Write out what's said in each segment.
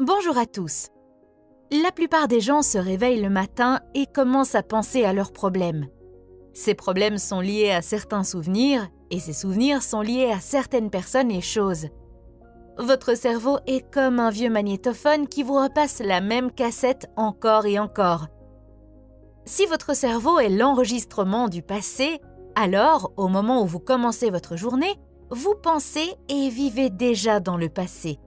Bonjour à tous. La plupart des gens se réveillent le matin et commencent à penser à leurs problèmes. Ces problèmes sont liés à certains souvenirs et ces souvenirs sont liés à certaines personnes et choses. Votre cerveau est comme un vieux magnétophone qui vous repasse la même cassette encore et encore. Si votre cerveau est l'enregistrement du passé, alors, au moment où vous commencez votre journée, vous pensez et vivez déjà dans le passé.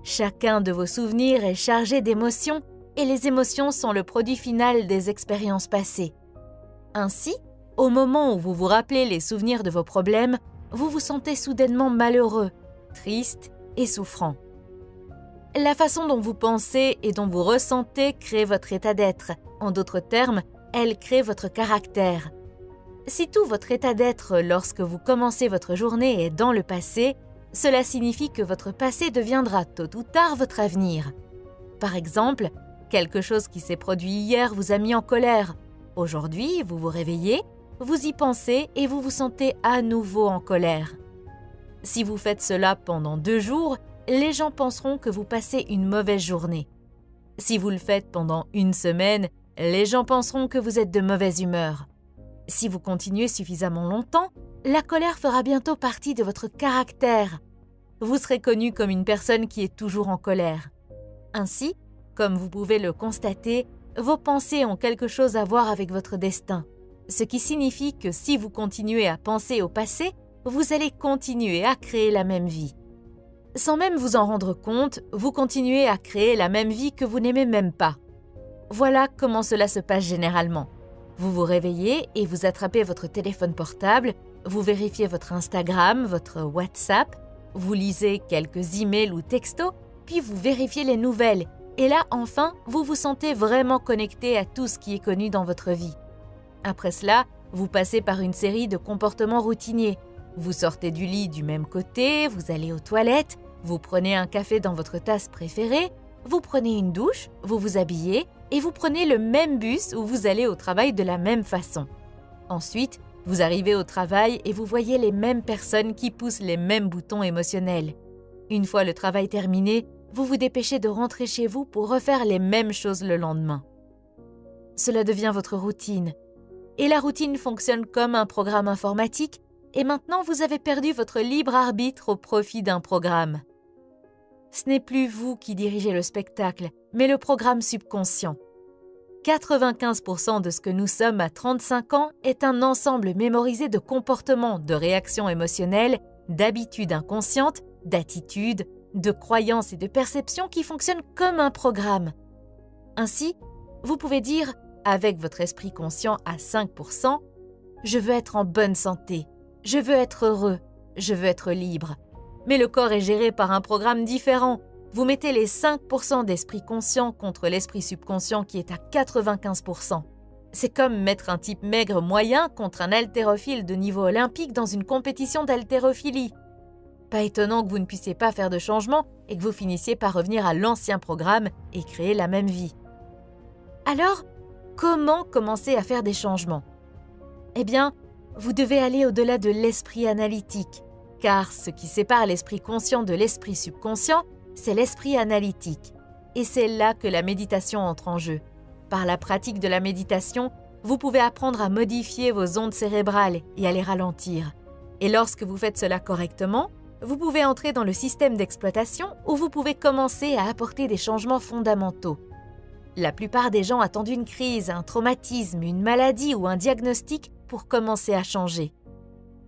Chacun de vos souvenirs est chargé d'émotions et les émotions sont le produit final des expériences passées. Ainsi, au moment où vous vous rappelez les souvenirs de vos problèmes, vous vous sentez soudainement malheureux, triste et souffrant. La façon dont vous pensez et dont vous ressentez crée votre état d'être. En d'autres termes, elle crée votre caractère. Si tout votre état d'être lorsque vous commencez votre journée est dans le passé, cela signifie que votre passé deviendra tôt ou tard votre avenir. Par exemple, quelque chose qui s'est produit hier vous a mis en colère. Aujourd'hui, vous vous réveillez, vous y pensez et vous vous sentez à nouveau en colère. Si vous faites cela pendant 2 jours, les gens penseront que vous passez une mauvaise journée. Si vous le faites pendant 1 semaine, les gens penseront que vous êtes de mauvaise humeur. Si vous continuez suffisamment longtemps, la colère fera bientôt partie de votre caractère. Vous serez connu comme une personne qui est toujours en colère. Ainsi, comme vous pouvez le constater, vos pensées ont quelque chose à voir avec votre destin. Ce qui signifie que si vous continuez à penser au passé, vous allez continuer à créer la même vie. Sans même vous en rendre compte, vous continuez à créer la même vie que vous n'aimez même pas. Voilà comment cela se passe généralement. Vous vous réveillez et vous attrapez votre téléphone portable, vous vérifiez votre Instagram, votre WhatsApp, vous lisez quelques emails ou textos, puis vous vérifiez les nouvelles. Et là, enfin, vous vous sentez vraiment connecté à tout ce qui est connu dans votre vie. Après cela, vous passez par une série de comportements routiniers. Vous sortez du lit du même côté, vous allez aux toilettes, vous prenez un café dans votre tasse préférée, vous prenez une douche, vous vous habillez et vous prenez le même bus où vous allez au travail de la même façon. Ensuite, vous arrivez au travail et vous voyez les mêmes personnes qui poussent les mêmes boutons émotionnels. Une fois le travail terminé, vous vous dépêchez de rentrer chez vous pour refaire les mêmes choses le lendemain. Cela devient votre routine. Et la routine fonctionne comme un programme informatique et maintenant vous avez perdu votre libre arbitre au profit d'un programme. Ce n'est plus vous qui dirigez le spectacle, mais le programme subconscient. 95% de ce que nous sommes à 35 ans est un ensemble mémorisé de comportements, de réactions émotionnelles, d'habitudes inconscientes, d'attitudes, de croyances et de perceptions qui fonctionnent comme un programme. Ainsi, vous pouvez dire, avec votre esprit conscient à 5%, « Je veux être en bonne santé, je veux être heureux, je veux être libre ». Mais le corps est géré par un programme différent. Vous mettez les 5% d'esprit conscient contre l'esprit subconscient qui est à 95%. C'est comme mettre un type maigre moyen contre un haltérophile de niveau olympique dans une compétition d'haltérophilie. Pas étonnant que vous ne puissiez pas faire de changement et que vous finissiez par revenir à l'ancien programme et créer la même vie. Alors, comment commencer à faire des changements ? Eh bien, vous devez aller au-delà de l'esprit analytique. Car ce qui sépare l'esprit conscient de l'esprit subconscient, c'est l'esprit analytique. Et c'est là que la méditation entre en jeu. Par la pratique de la méditation, vous pouvez apprendre à modifier vos ondes cérébrales et à les ralentir. Et lorsque vous faites cela correctement, vous pouvez entrer dans le système d'exploitation où vous pouvez commencer à apporter des changements fondamentaux. La plupart des gens attendent une crise, un traumatisme, une maladie ou un diagnostic pour commencer à changer.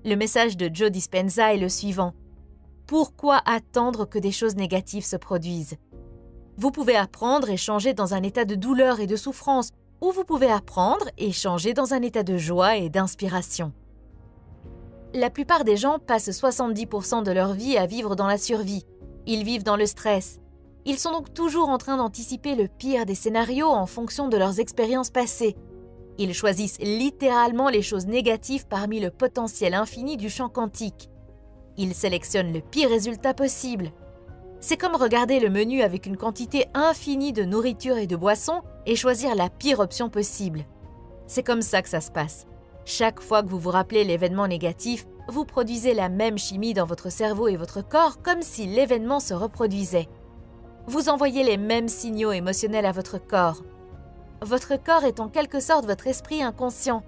Le message de Joe Dispenza est le suivant. Pourquoi attendre que des choses négatives se produisent ? Vous pouvez apprendre et changer dans un état de douleur et de souffrance, ou vous pouvez apprendre et changer dans un état de joie et d'inspiration. La plupart des gens passent 70% de leur vie à vivre dans la survie. Ils vivent dans le stress. Ils sont donc toujours en train d'anticiper le pire des scénarios en fonction de leurs expériences passées. Ils choisissent littéralement les choses négatives parmi le potentiel infini du champ quantique. Ils sélectionnent le pire résultat possible. C'est comme regarder le menu avec une quantité infinie de nourriture et de boissons et choisir la pire option possible. C'est comme ça que ça se passe. Chaque fois que vous vous rappelez l'événement négatif, vous produisez la même chimie dans votre cerveau et votre corps comme si l'événement se reproduisait. vous envoyez les mêmes signaux émotionnels à votre corps. Votre corps est en quelque sorte votre esprit inconscient.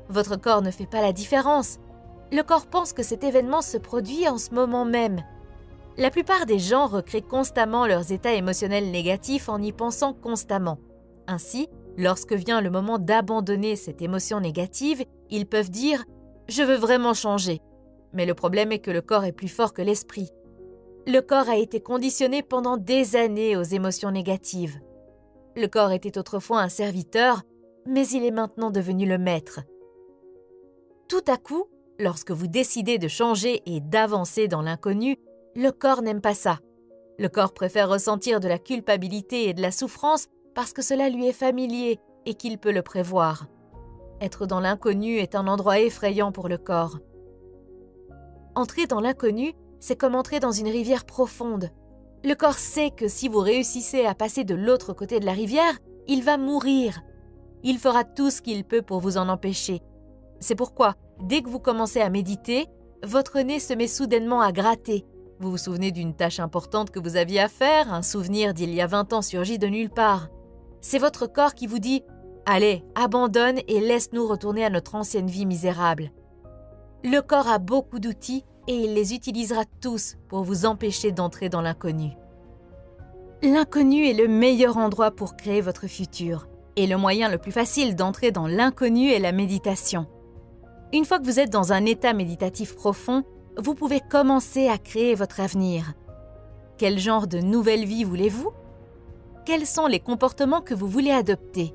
Votre corps ne fait pas la différence. Le corps pense que cet événement se produit en ce moment même. La plupart des gens recréent constamment leurs états émotionnels négatifs en y pensant constamment. Ainsi, lorsque vient le moment d'abandonner cette émotion négative, ils peuvent dire « Je veux vraiment changer ». Mais le problème est que le corps est plus fort que l'esprit. Le corps a été conditionné pendant des années aux émotions négatives. Le corps était autrefois un serviteur, mais il est maintenant devenu le maître. Tout à coup, lorsque vous décidez de changer et d'avancer dans l'inconnu, le corps n'aime pas ça. Le corps préfère ressentir de la culpabilité et de la souffrance parce que cela lui est familier et qu'il peut le prévoir. Être dans l'inconnu est un endroit effrayant pour le corps. Entrer dans l'inconnu, c'est comme entrer dans une rivière profonde. Le corps sait que si vous réussissez à passer de l'autre côté de la rivière, il va mourir. Il fera tout ce qu'il peut pour vous en empêcher. C'est pourquoi, dès que vous commencez à méditer, votre nez se met soudainement à gratter. Vous vous souvenez d'une tâche importante que vous aviez à faire, un souvenir d'il y a 20 ans surgit de nulle part. C'est votre corps qui vous dit « Allez, abandonne et laisse-nous retourner à notre ancienne vie misérable ». Le corps a beaucoup d'outils et il les utilisera tous pour vous empêcher d'entrer dans l'inconnu. L'inconnu est le meilleur endroit pour créer votre futur. Et le moyen le plus facile d'entrer dans l'inconnu est la méditation. Une fois que vous êtes dans un état méditatif profond, vous pouvez commencer à créer votre avenir. Quel genre de nouvelle vie voulez-vous? Quels sont les comportements que vous voulez adopter?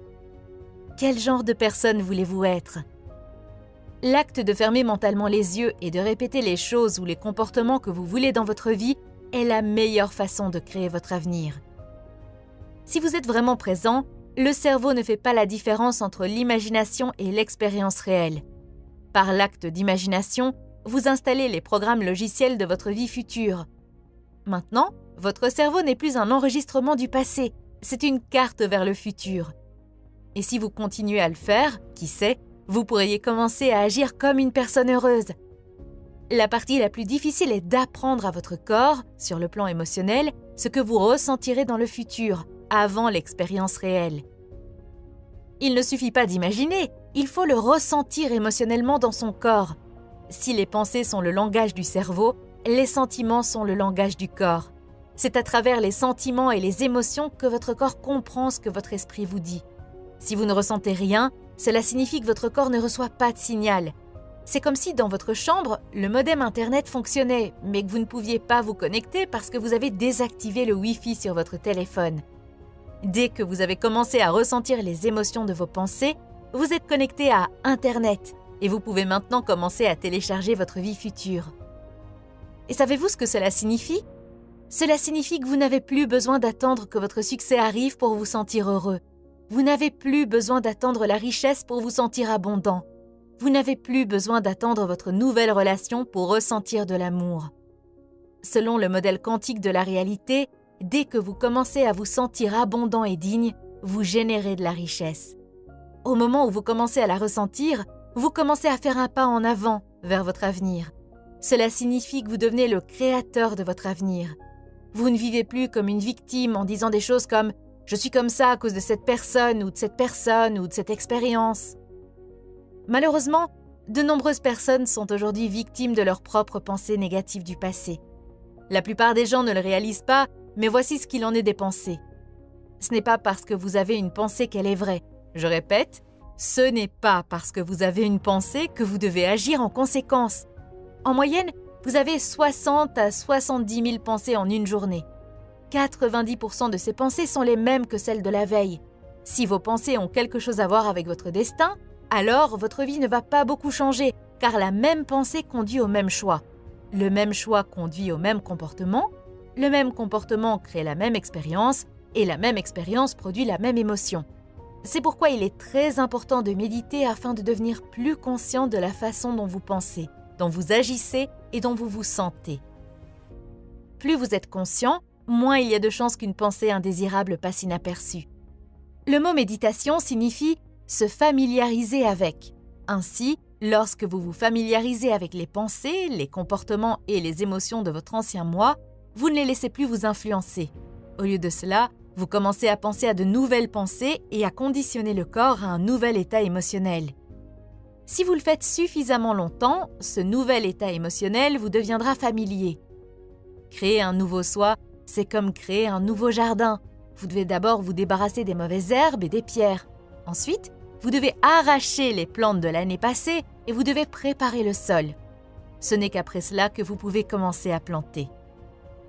Quel genre de personne voulez-vous être? L'acte de fermer mentalement les yeux et de répéter les choses ou les comportements que vous voulez dans votre vie est la meilleure façon de créer votre avenir. Si vous êtes vraiment présent, le cerveau ne fait pas la différence entre l'imagination et l'expérience réelle. Par l'acte d'imagination, vous installez les programmes logiciels de votre vie future. Maintenant, votre cerveau n'est plus un enregistrement du passé, c'est une carte vers le futur. Et si vous continuez à le faire, qui sait, vous pourriez commencer à agir comme une personne heureuse. La partie la plus difficile est d'apprendre à votre corps, sur le plan émotionnel, ce que vous ressentirez dans le futur, avant l'expérience réelle. Il ne suffit pas d'imaginer, il faut le ressentir émotionnellement dans son corps. Si les pensées sont le langage du cerveau, les sentiments sont le langage du corps. C'est à travers les sentiments et les émotions que votre corps comprend ce que votre esprit vous dit. Si vous ne ressentez rien, cela signifie que votre corps ne reçoit pas de signal. C'est comme si dans votre chambre, le modem Internet fonctionnait, mais que vous ne pouviez pas vous connecter parce que vous avez désactivé le Wi-Fi sur votre téléphone. Dès que vous avez commencé à ressentir les émotions de vos pensées, vous êtes connecté à Internet et vous pouvez maintenant commencer à télécharger votre vie future. Et savez-vous ce que cela signifie? Cela signifie que vous n'avez plus besoin d'attendre que votre succès arrive pour vous sentir heureux. Vous n'avez plus besoin d'attendre la richesse pour vous sentir abondant. Vous n'avez plus besoin d'attendre votre nouvelle relation pour ressentir de l'amour. Selon le modèle quantique de la réalité, dès que vous commencez à vous sentir abondant et digne, vous générez de la richesse. Au moment où vous commencez à la ressentir, vous commencez à faire un pas en avant vers votre avenir. Cela signifie que vous devenez le créateur de votre avenir. Vous ne vivez plus comme une victime en disant des choses comme « je suis comme ça à cause de cette personne ou de cette personne ou de cette expérience ». Malheureusement, de nombreuses personnes sont aujourd'hui victimes de leurs propres pensées négatives du passé. La plupart des gens ne le réalisent pas, mais voici ce qu'il en est des pensées. Ce n'est pas parce que vous avez une pensée qu'elle est vraie. Je répète, ce n'est pas parce que vous avez une pensée que vous devez agir en conséquence. En moyenne, vous avez 60 à 70 000 pensées en une journée. 90% de ces pensées sont les mêmes que celles de la veille. Si vos pensées ont quelque chose à voir avec votre destin, alors votre vie ne va pas beaucoup changer, car la même pensée conduit au même choix. Le même choix conduit au même comportement, le même comportement crée la même expérience, et la même expérience produit la même émotion. C'est pourquoi il est très important de méditer afin de devenir plus conscient de la façon dont vous pensez, dont vous agissez et dont vous vous sentez. Plus vous êtes conscient, moins il y a de chances qu'une pensée indésirable passe inaperçue. Le mot méditation signifie se familiariser avec. Ainsi, lorsque vous vous familiarisez avec les pensées, les comportements et les émotions de votre ancien moi, vous ne les laissez plus vous influencer. Au lieu de cela, vous commencez à penser à de nouvelles pensées et à conditionner le corps à un nouvel état émotionnel. Si vous le faites suffisamment longtemps, ce nouvel état émotionnel vous deviendra familier. Créer un nouveau soi, c'est comme créer un nouveau jardin. Vous devez d'abord vous débarrasser des mauvaises herbes et des pierres. Ensuite, vous devez arracher les plantes de l'année passée et vous devez préparer le sol. Ce n'est qu'après cela que vous pouvez commencer à planter.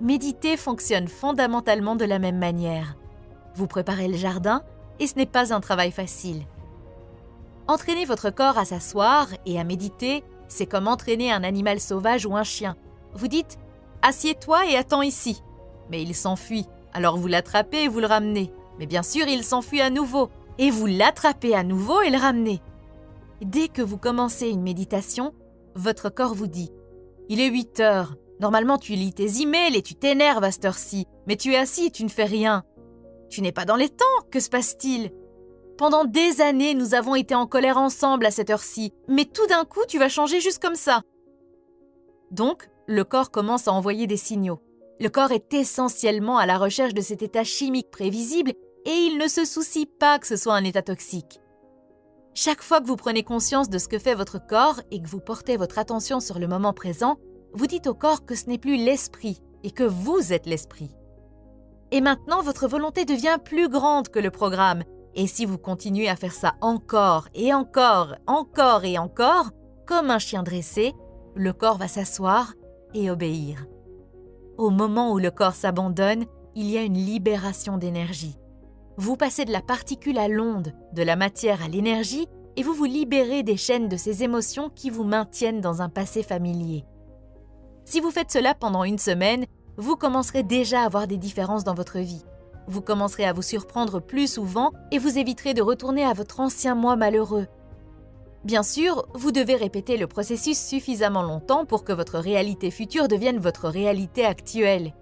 Méditer fonctionne fondamentalement de la même manière. Vous préparez le jardin et ce n'est pas un travail facile. Entraîner votre corps à s'asseoir et à méditer, c'est comme entraîner un animal sauvage ou un chien. Vous dites « Assieds-toi et attends ici ». Mais il s'enfuit, alors vous l'attrapez et vous le ramenez. Mais bien sûr, il s'enfuit à nouveau et vous l'attrapez à nouveau et le ramenez. Dès que vous commencez une méditation, votre corps vous dit « Il est 8 heures. Normalement, tu lis tes emails et tu t'énerves à cette heure-ci, mais tu es assis et tu ne fais rien. Tu n'es pas dans les temps, que se passe-t-il ? Pendant des années, nous avons été en colère ensemble à cette heure-ci, mais tout d'un coup, tu vas changer juste comme ça. » Donc, le corps commence à envoyer des signaux. Le corps est essentiellement à la recherche de cet état chimique prévisible et il ne se soucie pas que ce soit un état toxique. Chaque fois que vous prenez conscience de ce que fait votre corps et que vous portez votre attention sur le moment présent, vous dites au corps que ce n'est plus l'esprit et que vous êtes l'esprit. Et maintenant, votre volonté devient plus grande que le programme. Et si vous continuez à faire ça encore et encore, encore et encore, comme un chien dressé, le corps va s'asseoir et obéir. Au moment où le corps s'abandonne, il y a une libération d'énergie. Vous passez de la particule à l'onde, de la matière à l'énergie, et vous vous libérez des chaînes de ces émotions qui vous maintiennent dans un passé familier. Si vous faites cela pendant une semaine, vous commencerez déjà à avoir des différences dans votre vie. Vous commencerez à vous surprendre plus souvent et vous éviterez de retourner à votre ancien moi malheureux. Bien sûr, vous devez répéter le processus suffisamment longtemps pour que votre réalité future devienne votre réalité actuelle.